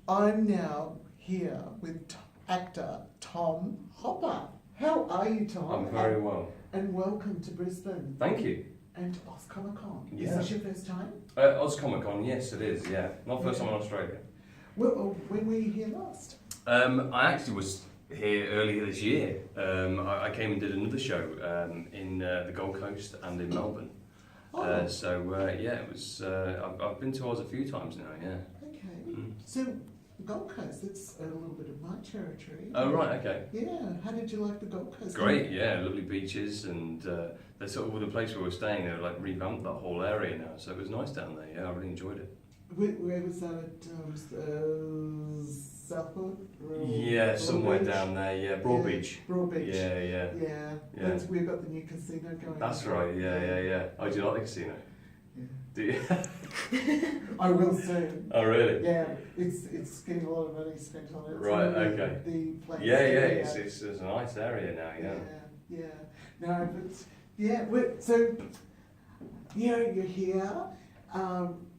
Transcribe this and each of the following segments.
I'm now here with actor Tom Hopper. How are you, Tom? I'm very well. And welcome to Brisbane. Thank you. And to Oz Comic Con. Yeah. Is this your first time? Oz Comic Con, yes it is, yeah. Not first time in Australia. Well, when were you here last? I actually was here earlier this year. I came and did another show in the Gold Coast and in Melbourne. Oh. Yeah, it was. I've been to Oz a few times now, yeah. Okay. Mm. So, Gold Coast, it's a little bit of my territory. Oh, right, okay. Yeah, how did you like the Gold Coast? Great, yeah, lovely beaches, and the sort of the place where we're staying, they've like revamped that whole area now, so it was nice down there. Yeah, I really enjoyed it. Where was that at Southport? Yeah, somewhere down there. Yeah, Broadbeach. Broadbeach. Yeah. Yeah. We've got the new casino going. That's right. Yeah. Oh, do you like the casino? Yeah. Do you? I will soon. Oh, really? Yeah, it's getting a lot of money spent on it. Right. So Okay. The place. Yeah. It's a nice area now. Yeah. Yeah. No, but so you're here.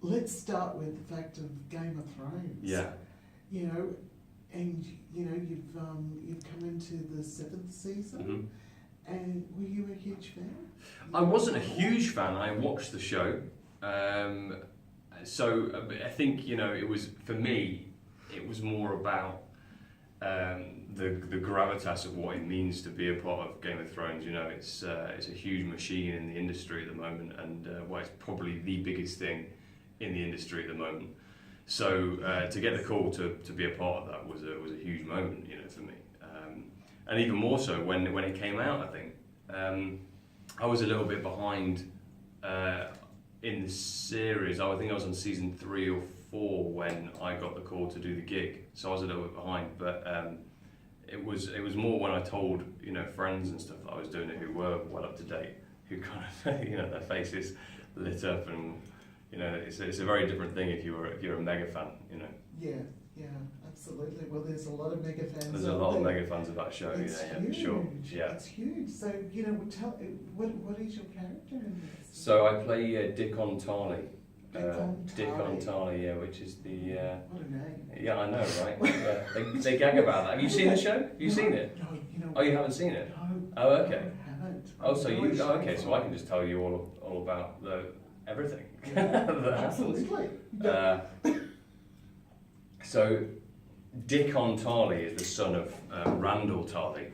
Let's start with the fact of Game of Thrones. Yeah. And you've come into the 7th season. Mm-hmm. And were you a huge fan? I wasn't a huge fan. I watched the show. So I think it was, for me, it was more about the gravitas of what it means to be a part of Game of Thrones. It's a huge machine in the industry at the moment, and it's probably the biggest thing in the industry at the moment. So to get the call to be a part of that was a huge moment, for me. And even more so when it came out, I think. I was a little bit behind in the series. I think I was on season 3 or 4 when I got the call to do the gig. So I was a little bit behind, but it was more when I told friends and stuff that I was doing it who were well up to date, who kind of their faces lit up, and it's a very different thing if you're a mega fan. Yeah, absolutely. Well, there's a lot of mega fans. There's a lot of mega fans of that show. It's yeah, huge. for sure. Yeah. It's huge. So what is your character in this? So I play Dick Ontali. Dick Ontali, yeah, which is the. What a name. Yeah, I know, right? Yeah. They gag about that. Have you seen the show? Have you seen it? No, Oh, you haven't seen it? No. Oh, okay. I haven't. Oh, so you? Oh, okay. So I can just tell you all about everything that happens. Absolutely. So Dick Ontali is the son of Randall Tarly.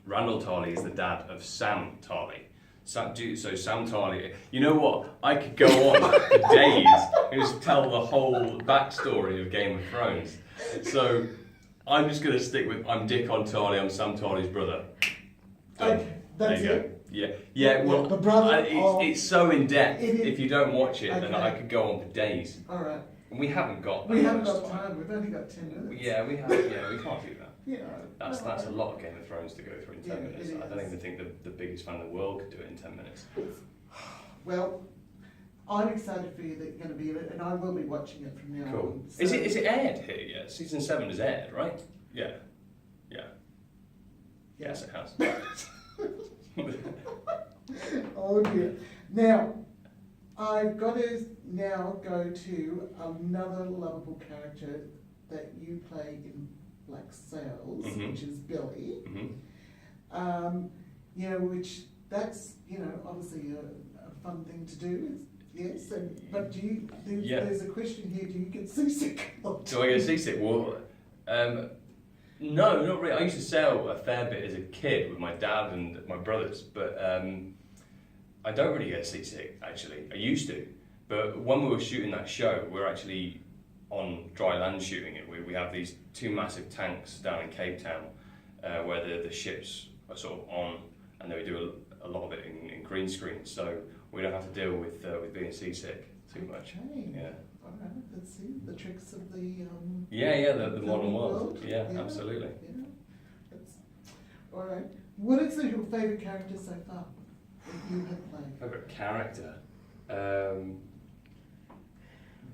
Randall Tarly is the dad of Sam Tarly. So Sam Tarly, you know what? I could go on for days and just tell the whole backstory of Game of Thrones. So I'm just going to stick with I'm Dick Ontali. I'm Sam Tarly's brother. Done. Okay, that's there you it. go. Yeah. Well, the brother. it's so in depth. It is. If you don't watch it, then Okay. I could go on for days. All right. And we haven't got. We haven't much got time. We've only got 10 minutes. Yeah, we have. Yeah, we can't do that. Yeah. That's a lot of Game of Thrones to go through in 10 minutes. It I don't is. even think the biggest fan in the world could do it in 10 minutes. Well, I'm excited for you that you're going to be in it, and I will be watching it from now Cool. on. So Is it aired here yet? Season 7 is aired, right? Yeah. Yes, it has. Oh dear. Now, I've got to now go to another lovable character that you play in Black Sails, Mhm. which is Billy. Mm-hmm. Which that's obviously a fun thing to do. Yes, but do you? There's a question here. Do you get seasick? Do I get seasick? Well, no, not really. I used to sail a fair bit as a kid with my dad and my brothers, but I don't really get seasick, actually. I used to. But when we were shooting that show, we were actually on dry land shooting it. We have these 2 massive tanks down in Cape Town where the ships are sort of on, and then we do a lot of it in green screen, so we don't have to deal with being seasick too much. Okay. Yeah. All right. Let's see the tricks of the. The modern world. Yeah, absolutely. Yeah. That's, all right. What is your favourite character so far that you have played? Favourite character?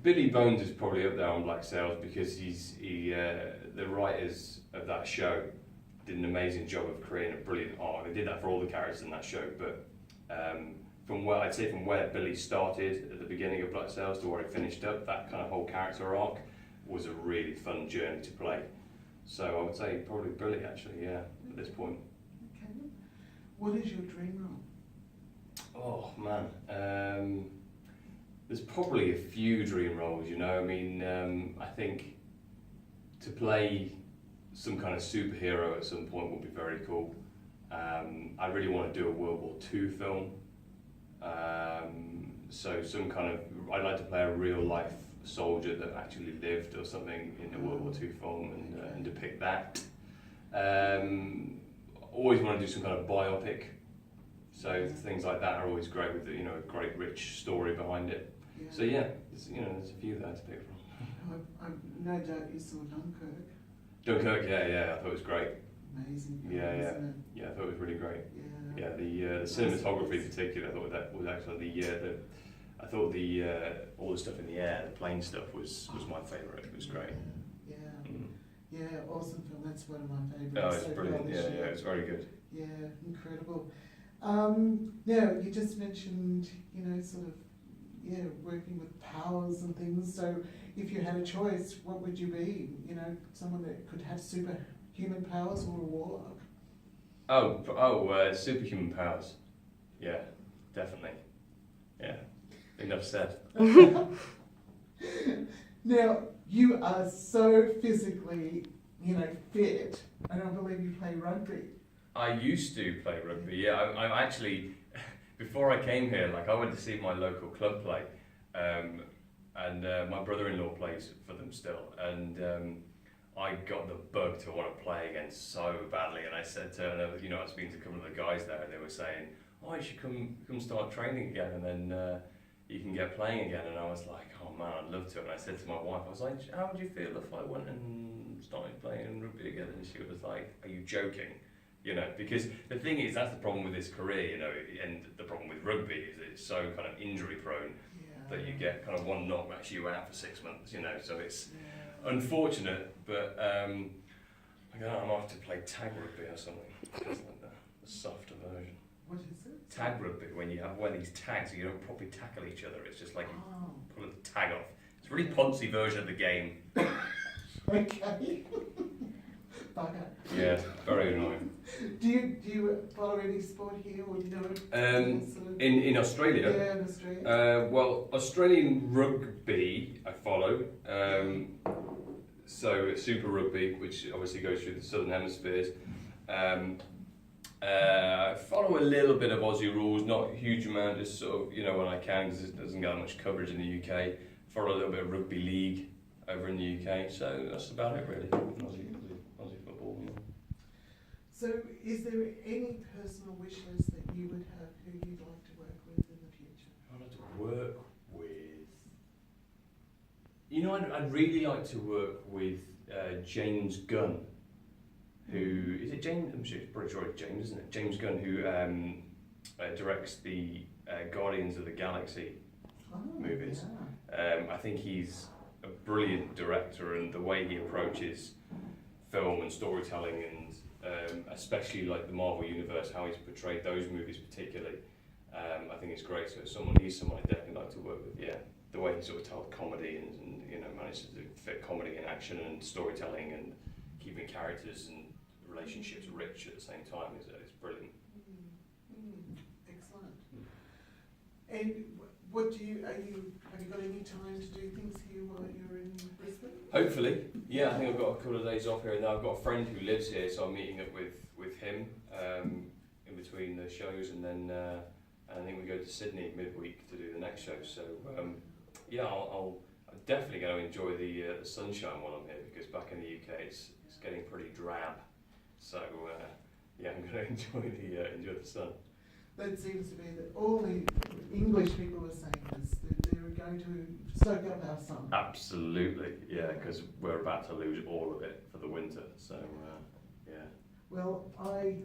Billy Bones is probably up there on Black Sails because the writers of that show did an amazing job of creating a brilliant arc. They did that for all the characters in that show, but from where Billy started at the beginning of Black Sails to where it finished up, that kind of whole character arc was a really fun journey to play. So I would say probably Billy actually, yeah, at this point. Okay. What is your dream role? Oh man, there's probably a few dream roles, you know. I mean, I think to play some kind of superhero at some point would be very cool. I really want to do a World War II film. So some kind of, I'd like to play a real life soldier that actually lived or something in the World War II film and depict that. Always want to do some kind of biopic. So things like that are always great with a great rich story behind it. Yeah. So yeah, there's a few there to pick from. I'm no doubt you saw Dunkirk. Dunkirk, yeah, I thought it was great. Amazing film, Yeah, isn't it? Yeah, I thought it was really great. Yeah. Yeah, the cinematography in particular, I thought that was actually I thought all the stuff in the air, the plane stuff was my favourite. It was great. Yeah. Mm. Yeah, awesome film. That's one of my favourites. Oh, it's so brilliant. far Yeah, this year. it's very good. Yeah, incredible. Now, you just mentioned, sort of, working with powers and things. So if you had a choice, what would you be? Someone that could have superhuman powers or a warlock? Superhuman powers. Yeah, definitely. Yeah, enough said. Now, you are so physically, fit. I don't believe you play rugby. I used to play rugby, yeah. I'm actually, before I came here, I went to see my local club play, and my brother-in-law plays for them still, and I got the bug to want to play again so badly, and I said to her, I was speaking to a couple of the guys there, and they were saying, oh, you should come start training again, and then you can get playing again, and I was like, oh man, I'd love to, and I said to my wife, I was like, how would you feel if I went and started playing rugby again? And she was like, are you joking? Because the thing is, that's the problem with this career, and the problem with rugby is it's so kind of injury prone that you get kind of one knock knocks you out for 6 months, so it's unfortunate, but I don't know, I'm off to play tag rugby or something, just like the softer version. What is it? Tag rugby, when you have one of these tags and you don't properly tackle each other, it's just like you pull the tag off. It's a really poncy version of the game. Okay. Bugger. Yeah, very annoying. Do you follow any sport here, or do you know? In Australia. Yeah, in Australia. Well, Australian rugby I follow. So Super Rugby, which obviously goes through the southern hemispheres. I follow a little bit of Aussie rules, not a huge amount, just sort of when I can, because it doesn't get that much coverage in the UK. Follow a little bit of rugby league over in the UK. So that's about it really. Aussie football. Yeah. So, is there any personal wish list that you would have who you'd like to work with in the future? I'd like to work with... I'd really like to work with James Gunn, who... Is it James? I'm pretty sure it's James, isn't it? James Gunn, who directs the Guardians of the Galaxy movies. Yeah. I think he's a brilliant director, and the way he approaches film and storytelling, and especially the Marvel universe, how he's portrayed those movies particularly, I think it's great. So he's someone I'd definitely like to work with. Yeah, the way he sort of tells comedy and manages to fit comedy and action and storytelling and keeping characters and relationships rich at the same time is brilliant. Excellent. And have you got any time to do things here while you're in Brisbane? Hopefully, yeah. I think I've got a couple of days off here, and I've got a friend who lives here, so I'm meeting up with him in between the shows, and then I think we go to Sydney midweek to do the next show. So I'm definitely going to enjoy the sunshine while I'm here, because back in the UK it's getting pretty drab. So I'm going to enjoy the sun. That seems to be that all the English people are saying this, that they're going to soak up our sun. Absolutely, yeah, because we're about to lose all of it for the winter. So yeah. Well, I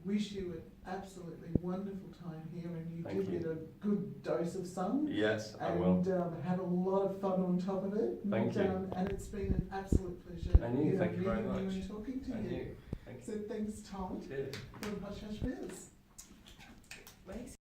wish you an absolutely wonderful time here, and you Thank did you. get a good dose of sun. Yes, I and will. Have a lot of fun on top of it. Thank you. And it's been an absolute pleasure. And you, thank you very meeting much. you and talking to And you. you. Thank you. So thanks, Tom. Cheers. From Hush Hush Biz. Amazing.